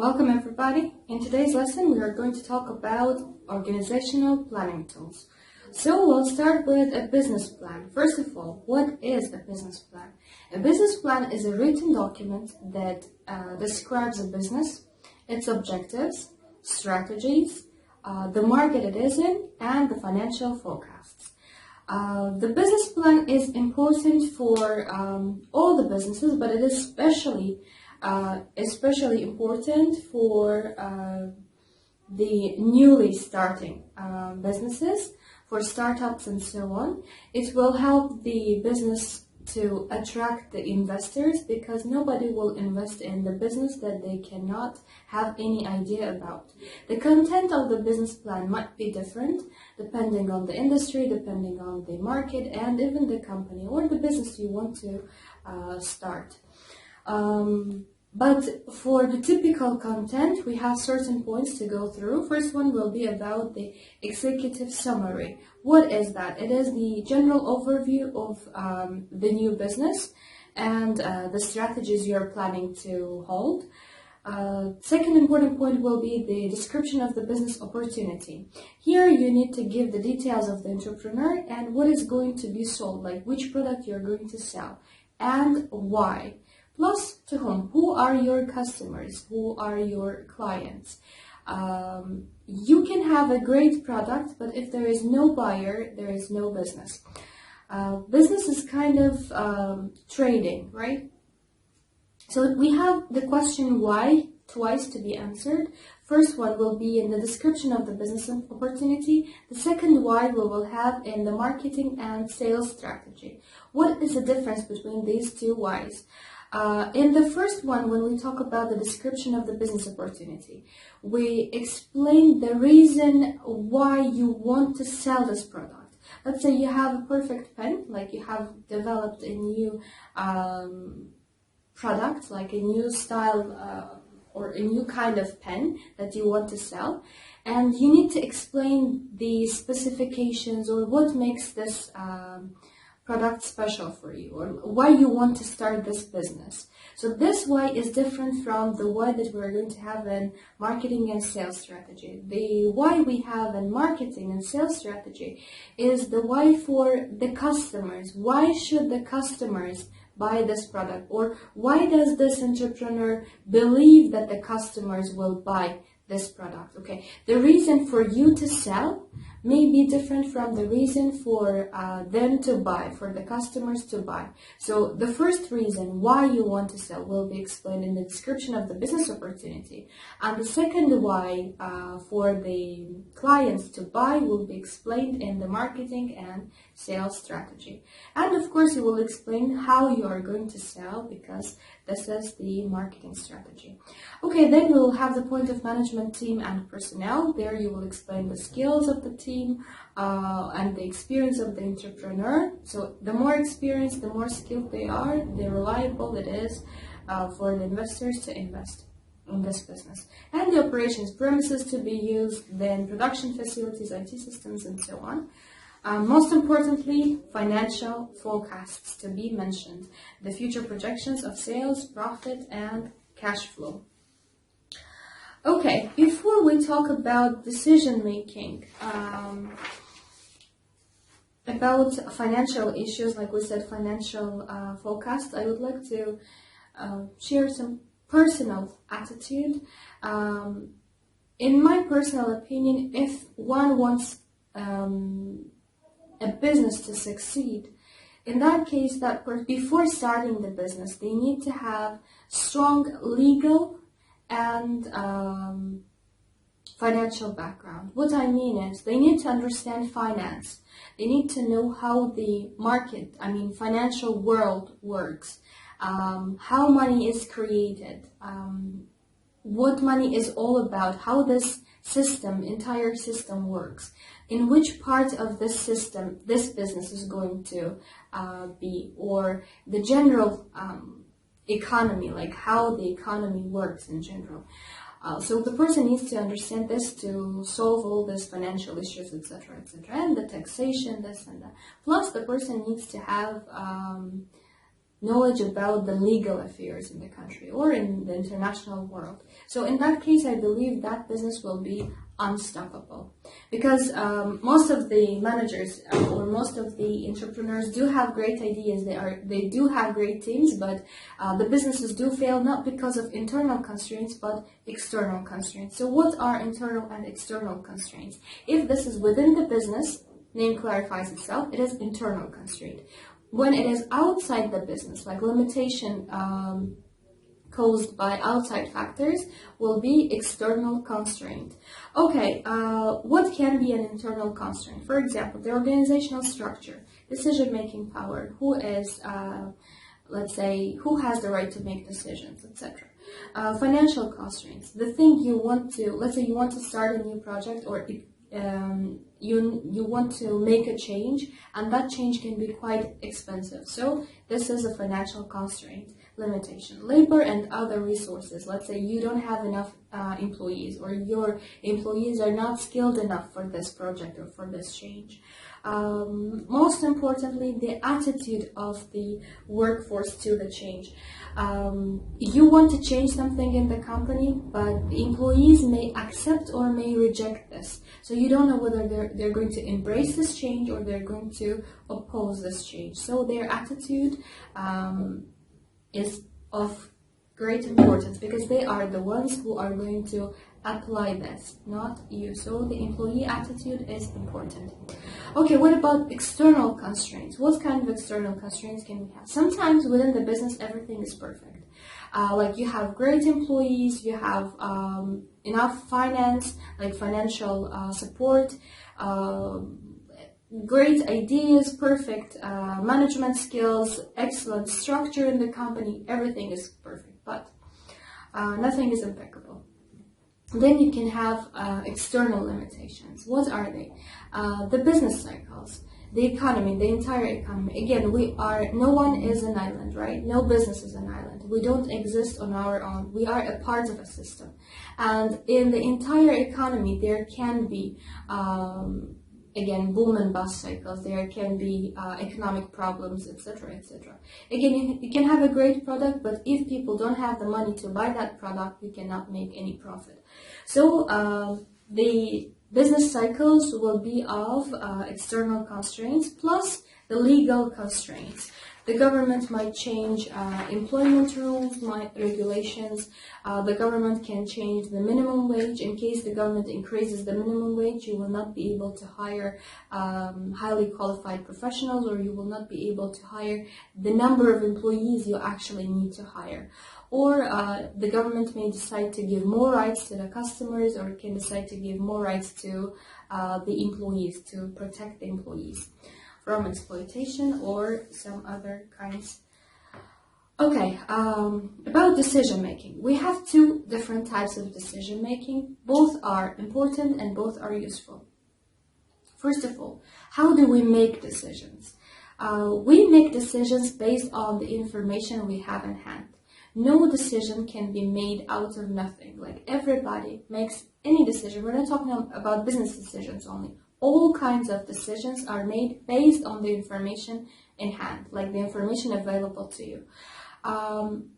Welcome everybody. In today's lesson we are going to talk about organizational planning tools. So we'll start with a business plan. First of all, what is a business plan? A business plan is a written document that describes a business, its objectives, strategies, the market it is in, and the financial forecasts. The business plan is important for all the businesses, but it is especially important for the newly starting businesses, for startups and so on. It will help the business to attract the investors because nobody will invest in the business that they cannot have any idea about. The content of the business plan might be different depending on the industry, depending on the market, and even the company or the business you want to start. But for the typical content, we have certain points to go through. First one will be about the executive summary. What is that? It is the general overview of the new business and the strategies you're planning to hold. Second important point will be the description of the business opportunity. Here you need to give the details of the entrepreneur and what is going to be sold, like which product you're going to sell and why. Plus, to whom? Who are your customers? Who are your clients? You can have a great product, but if there is no buyer, there is no business. Business is kind of trading, right? So we have the question why twice to be answered. First one will be in the description of the business opportunity. The second why we will have in the marketing and sales strategy. What is the difference between these two whys? In the first one, when we talk about the description of the business opportunity, we explain the reason why you want to sell this product. Let's say you have a perfect pen, like you have developed a new product, like a new style or a new kind of pen that you want to sell, and you need to explain the specifications or what makes this product special for you, or why you want to start this business. So this why is different from the why that we're going to have in marketing and sales strategy. The why we have in marketing and sales strategy is the why for the customers. Why should the customers buy this product? Or why does this entrepreneur believe that the customers will buy this product? Okay, the reason for you to sell may be different from the reason for them to buy, for the customers to buy. So the first reason why you want to sell will be explained in the description of the business opportunity. And the second why for the clients to buy will be explained in the marketing and sales strategy. And of course, you will explain how you are going to sell because this is the marketing strategy. Okay, then we will have the point of management team and personnel. There you will explain the skills of the team and the experience of the entrepreneur. So the more experienced, the more skilled they are, the reliable it is for the investors to invest in this business. And the operations, premises to be used, then production facilities, IT systems, and so on. Most importantly, financial forecasts to be mentioned, the future projections of sales, profit, and cash flow. Okay, before we talk about decision making, about financial issues, like we said, financial forecast, I would like to share some personal attitude. In my personal opinion, if one wants a business to succeed, in that case, before starting the business, they need to have strong legal and financial background. What I mean is they need to understand finance. They need to know how the market, financial world works, how money is created, what money is all about, how this entire system works, in which part of this system this business is going to be, or the general economy, like how the economy works in general. So the person needs to understand this to solve all these financial issues, etc., etc., and the taxation, this and that. Plus, the person needs to have knowledge about the legal affairs in the country or in the international world. So in that case, I believe that business will be unstoppable, because most of the managers or most of the entrepreneurs do have great ideas. They do have great teams, but the businesses do fail not because of internal constraints but external constraints. So what are internal and external constraints? If this is within the business, name clarifies itself, it is internal constraint. When it is outside the business, like limitation caused by outside factors, will be external constraint. Okay, what can be an internal constraint? For example, the organizational structure, decision-making power, who is, let's say, who has the right to make decisions, etc. Financial constraints, the thing you want to, let's say you want to start a new project, or you want to make a change, and that change can be quite expensive. So this is a financial constraint. Limitation, labor and other resources. Let's say you don't have enough employees, or your employees are not skilled enough for this project or for this change. Most importantly, the attitude of the workforce to the change. You want to change something in the company, but the employees may accept or may reject this. So you don't know whether they're going to embrace this change or they're going to oppose this change. So their attitude is of great importance, because they are the ones who are going to apply this, not you. So the employee attitude is important. Okay, what about external constraints? What kind of external constraints can we have? Sometimes within the business, everything is perfect. Like you have great employees, you have enough finance, like financial support, great ideas, perfect management skills, excellent structure in the company, everything is perfect, but nothing is impeccable. Then you can have external limitations. What are they? The business cycles, the economy, the entire economy. Again, no one is an island, right? No business is an island. We don't exist on our own. We are a part of a system. And in the entire economy, there can be again, boom and bust cycles, there can be economic problems, etc., etc. Again, you can have a great product, but if people don't have the money to buy that product, you cannot make any profit. So the business cycles will be of external constraints plus the legal constraints. The government might change employment rules, regulations. The government can change the minimum wage. In case the government increases the minimum wage, you will not be able to hire highly qualified professionals, or you will not be able to hire the number of employees you actually need to hire. Or the government may decide to give more rights to the customers, or can decide to give more rights to the employees, to protect the employees from exploitation or some other kinds. Okay, about decision making. We have two different types of decision making. Both are important and both are useful. First of all, how do we make decisions? We make decisions based on the information we have in hand. No decision can be made out of nothing. Like everybody makes any decision. We're not talking about business decisions only. All kinds of decisions are made based on the information in hand, like the information available to you.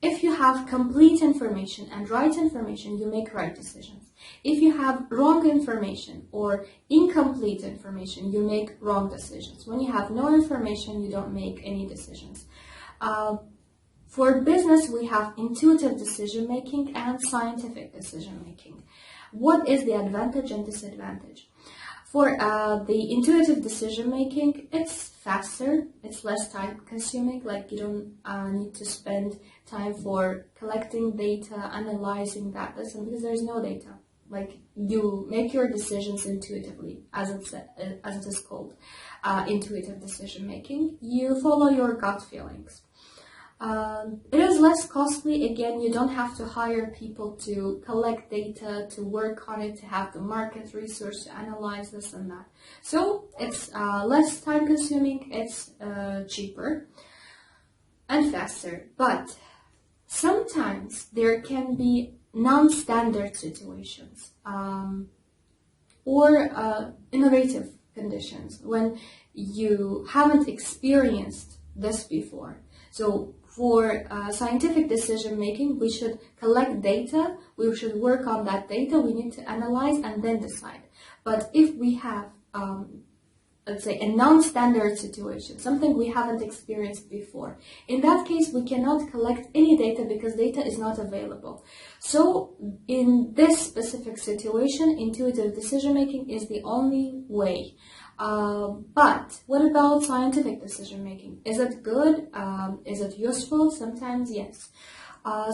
If you have complete information and right information, you make right decisions. If you have wrong information or incomplete information, you make wrong decisions. When you have no information, you don't make any decisions. For business, we have intuitive decision making and scientific decision making. What is the advantage and disadvantage? For the intuitive decision making, it's faster, it's less time consuming, like you don't need to spend time for collecting data, analyzing that, because there's no data. Like you make your decisions intuitively, as it is called, intuitive decision making. You follow your gut feelings. It is less costly. Again, you don't have to hire people to collect data, to work on it, to have the market research, to analyze this and that. So it's less time consuming, it's cheaper and faster. But sometimes there can be non-standard situations or innovative conditions when you haven't experienced this before. So For scientific decision making, we should collect data, we should work on that data, we need to analyze and then decide. But if we have, let's say, a non-standard situation, something we haven't experienced before, in that case, we cannot collect any data because data is not available. So in this specific situation, intuitive decision making is the only way. But what about scientific decision making? Is it good? Is it useful? Sometimes yes.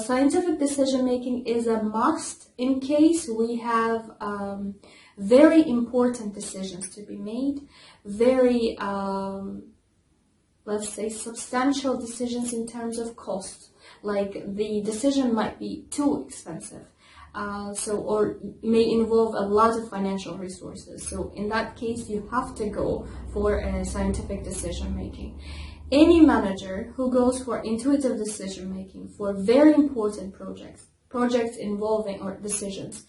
Scientific decision making is a must in case we have very important decisions to be made, very, let's say, substantial decisions in terms of cost. Like the decision might be too expensive. Or may involve a lot of financial resources. So in that case, you have to go for a scientific decision making. Any manager who goes for intuitive decision making for very important projects involving or decisions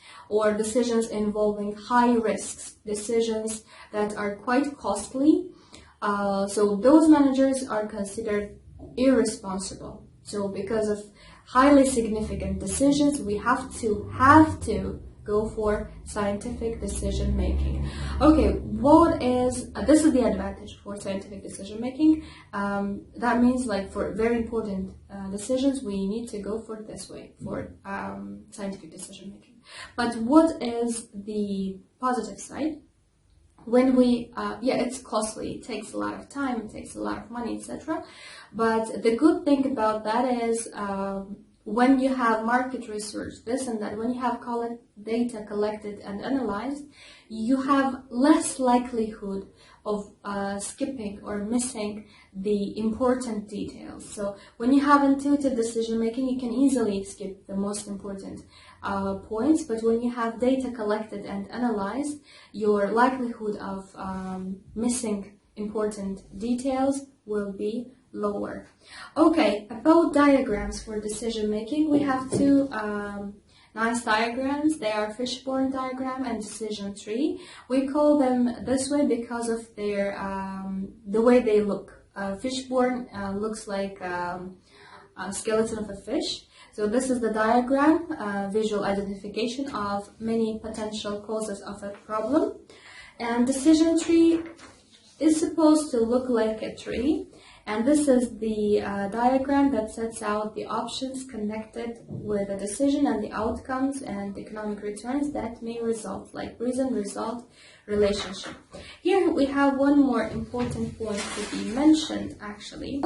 involving high risks, decisions that are quite costly, so those managers are considered irresponsible. So because of highly significant decisions, we have to go for scientific decision making. Okay, this is the advantage for scientific decision making. That means, like, for very important decisions, we need to go for this way, for scientific decision making. But what is the positive side? When we, it's costly, it takes a lot of time, it takes a lot of money, etc. But the good thing about that is when you have market research, this and that, when you have data collected and analyzed, you have less likelihood of skipping or missing the important details. So when you have intuitive decision making, you can easily skip the most important points, but when you have data collected and analyzed, your likelihood of missing important details will be lower. Okay, about diagrams for decision making, we have two nice diagrams. They are fishbone diagram and decision tree. We call them this way because of their the way they look. Fishbone looks like a skeleton of a fish. So this is the diagram, visual identification of many potential causes of a problem. And decision tree is supposed to look like a tree. And this is the diagram that sets out the options connected with a decision and the outcomes and economic returns that may result, like reason-result relationship. Here we have one more important point to be mentioned, actually.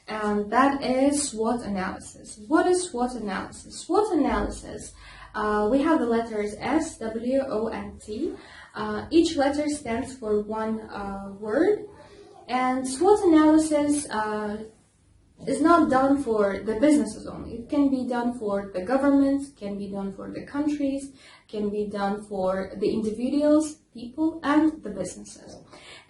And that is SWOT analysis. What is SWOT analysis? SWOT analysis, we have the letters S, W, O, and T. Each letter stands for one word. And SWOT analysis is not done for the businesses only. It can be done for the governments, can be done for the countries, can be done for the individuals, people, and the businesses.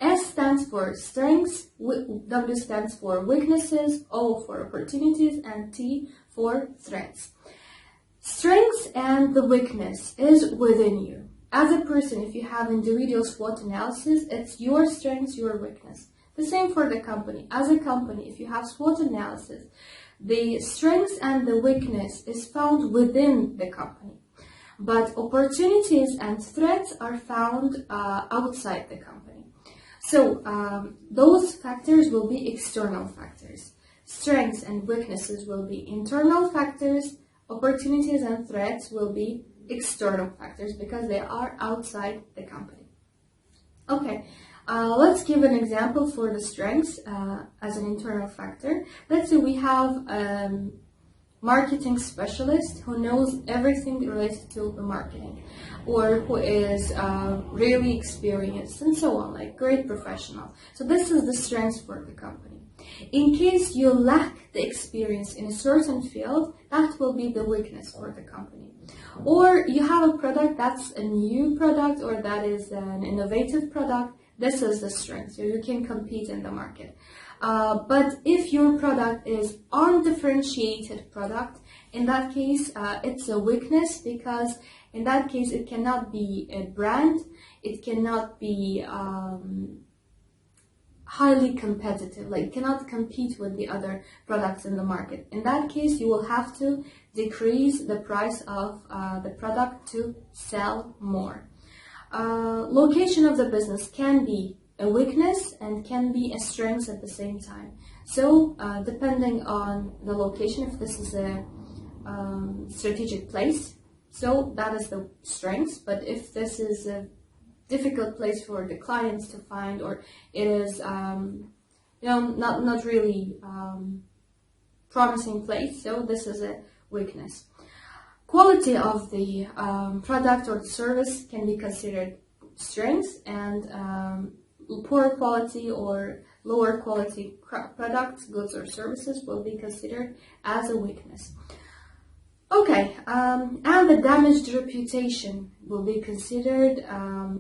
S stands for strengths, W stands for weaknesses, O for opportunities, and T for threats. Strengths and the weakness is within you. As a person, if you have individual SWOT analysis, it's your strengths, your weakness. The same for the company. As a company, if you have SWOT analysis, the strengths and the weakness is found within the company. But opportunities and threats are found outside the company. So those factors will be external factors. Strengths and weaknesses will be internal factors. Opportunities and threats will be external factors because they are outside the company. Okay, let's give an example for the strengths as an internal factor. Let's say we have marketing specialist who knows everything related to the marketing, or who is really experienced and so on, like great professional. So this is the strength for the company. In case you lack the experience in a certain field, that will be the weakness for the company. Or you have a product that's a new product or that is an innovative product, this is the strength, so you can compete in the market. But if your product is undifferentiated product, in that case, it's a weakness because in that case, it cannot be a brand, it cannot be highly competitive, like cannot compete with the other products in the market. In that case, you will have to decrease the price of the product to sell more. Location of the business can be a weakness and can be a strength at the same time. So depending on the location, if this is a strategic place, so that is the strength. But if this is a difficult place for the clients to find, or it is not really promising place, so this is a weakness. Quality of the product or the service can be considered strengths, and poor quality or lower quality products, goods or services will be considered as a weakness. Okay, and the damaged reputation will be considered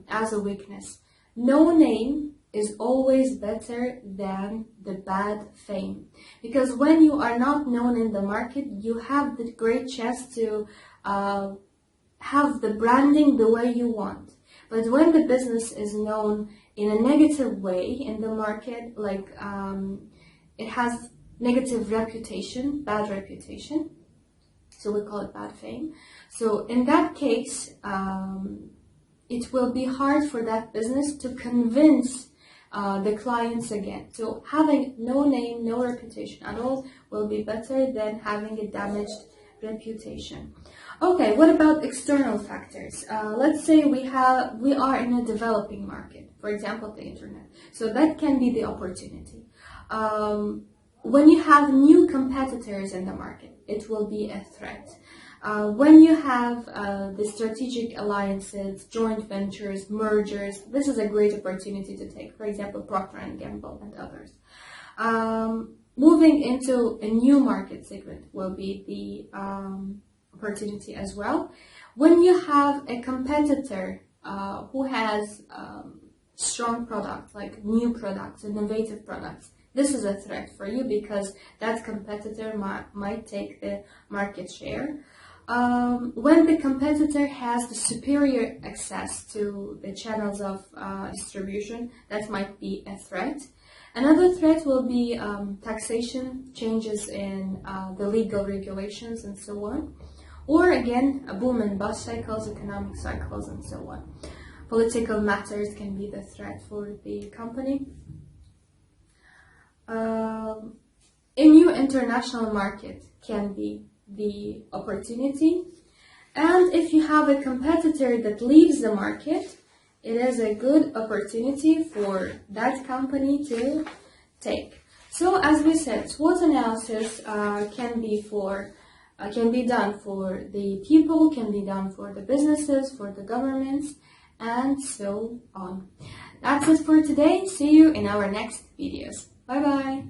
as a weakness. No name is always better than the bad fame, because when you are not known in the market, you have the great chance to have the branding the way you want. But when the business is known in a negative way in the market, like it has negative reputation, bad reputation, so we call it bad fame. So in that case, it will be hard for that business to convince the clients again. So having no name, no reputation at all will be better than having a damaged reputation. Okay, what about external factors? Let's say we are in a developing market, for example, the internet. So that can be the opportunity. When you have new competitors in the market, it will be a threat. When you have the strategic alliances, joint ventures, mergers, this is a great opportunity to take. For example, Procter & Gamble and others. Moving into a new market segment will be the opportunity as well. When you have a competitor who has strong products, like new products, innovative products, this is a threat for you because that competitor might take the market share. When the competitor has the superior access to the channels of distribution, that might be a threat. Another threat will be taxation, changes in the legal regulations and so on. Or again, a boom and bust cycles, economic cycles and so on. Political matters can be the threat for the company. A new international market can be the opportunity. And if you have a competitor that leaves the market, it is a good opportunity for that company to take. So as we said, SWOT analysis can be done for the people, can be done for the businesses, for the governments, and so on. That's it for today. See you in our next videos. Bye bye.